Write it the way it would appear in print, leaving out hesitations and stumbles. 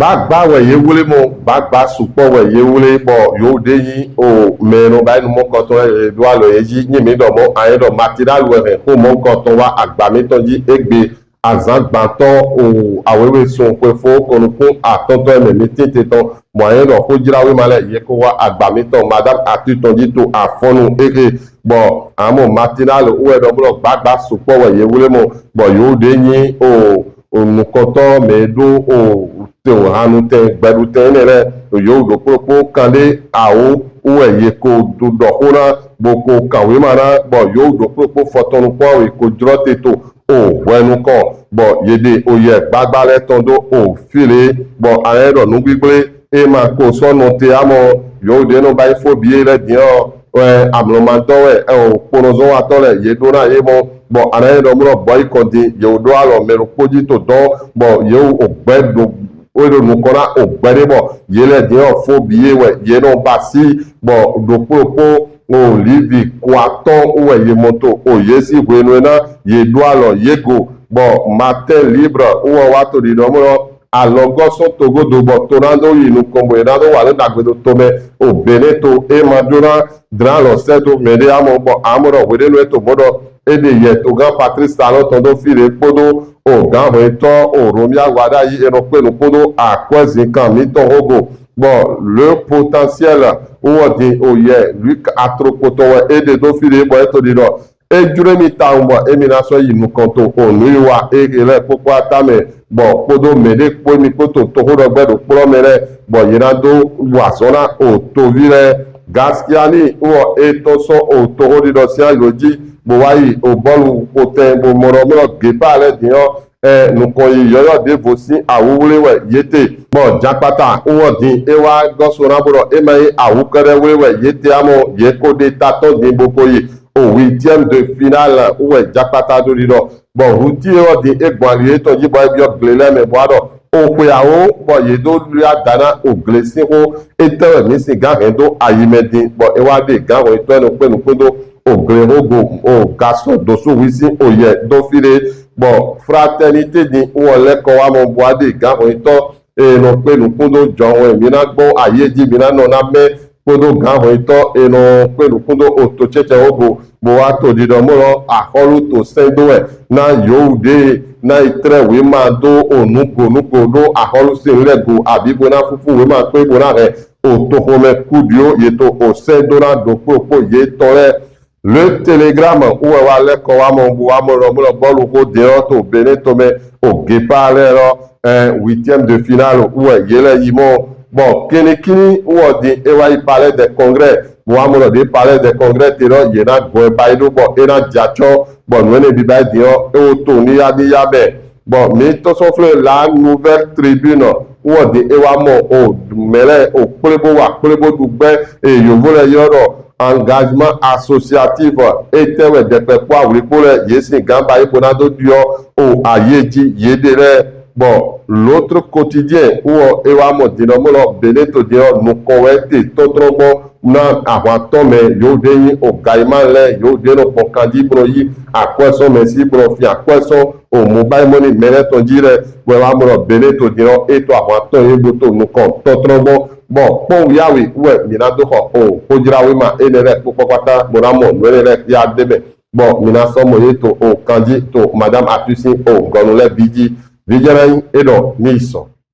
Bagba we ye wule mo bagba supo we ye wule bo yo de yi o meno ba nu mo ko to do alo ye ji yin mi do mo ayen do material we ko mo ko to wa agba mi to ji egbe azan gbanton o awewe sun pe fo ko nu fun atonto eme mi tete ton mo ayen do ko jira we male ye ko wa agba mi to madam atu ton ji to afonu ege bo amo material we do mo bagba supo we ye wule mo bo yo de yi o onukoto medu o te o hanu te gbedu te nere yo do popo kande awo uwe ye ko do do hona boko kawe mara bo yo do popo fotonu kwa we ko drote to o wenu ko bo yede oye gbagbale tondo o file bo aero nu gbigbe e ma ko so no te amo yo de no bai phobie le dio amlomantowe o ponozo atole ye dona ye mo bo aero mo boy kondi yo do alo mero poji to do bo yo ogbedo odo nukora ogbere bo yele dio phobie we ye no basi bo do popo o livi kwaton uwe ye moto o yesi gwenuena ye do alo yego bo mate libre uwa wato di domo alogoso togo do bo torando yinu kombo erado wale dagbedo tome o beneto e madura dralo sedo mede amo bo amoro wedenu eto bodo ede ye to gan Patrice Talon tondo fire podo o gan reto o romia wada yi eno penu podo akwezi kan mi to hogo bon le potentiel uwo di oye lui atropoto ede do fire bo eto di do ejure mi ta umbo emina so yi nu konto o nuiwa egele popo atame bo podo mede po mi poto to hodo gbedo pro mere bo yirado wasona o to vire gaskiani uwo eto so o to hodi do sia loji bo wayi o bolu pote bo moro moro gepa le dion nuko yi yoyo de vosi awule we yete bo japata uwo din ewa gosora boro emai awukere we yete amo yekode tato din bokoyi au 8e de finale où est Jakpata do lido bon routier di egbolie to ji boy bio glele me boado o kuyao bo yedo ria dana o glesi o eto mi si ga hendo ayimedin bo ewade ga o eto no penu kodo o glerogo o gaso do so wisi o ye do fire bon fraternité di o le ko wa mo boade ga o eto e no penu kodo jo mi na gbo aye ji mi na no na me kodo gan ito eno pelu kodo oto cheche ogo bo wa to di do mo akolu to sendo e na youde na itre we ma do onugo do akolu se lego abibo na fufu we ma pe bo na re oto home kudio yeto o sendo na do popo ye tore le telegram ou wa le ko wa mo ro bolu ko de to beneto me o gepa le ro 8e de finale ou yele yimo bon kini ou di ewa palais des congrès muamulo di palais des congrès tiro yena go baido bo ena jacho bon wene bi bai dio o to ni adi yabe bon mi to sofle la nouvelle tribune ou di ewa mo o mele o plebo dugbe e yovole yoro engagement associatif etewe de pe kwa wuri pole yesi gamba iponado dio o ayeji yedere bon l'autre quotidien où ewa mo dinomolo beneto dio nukowete totrobo na awatome yo deyi o gaiman le yo deno pokandi bro yi akweso merci bro fi akweso o mobile money mereto jire wewa mo beneto dio eto awaton eboto nukon totrobo bon pon yawe we minado ho o hojirawe ma enere popopata moramo nwere ya debe bon minaso mo yeto o kandi to madame atusi o gonule biji Vijarai edo niso.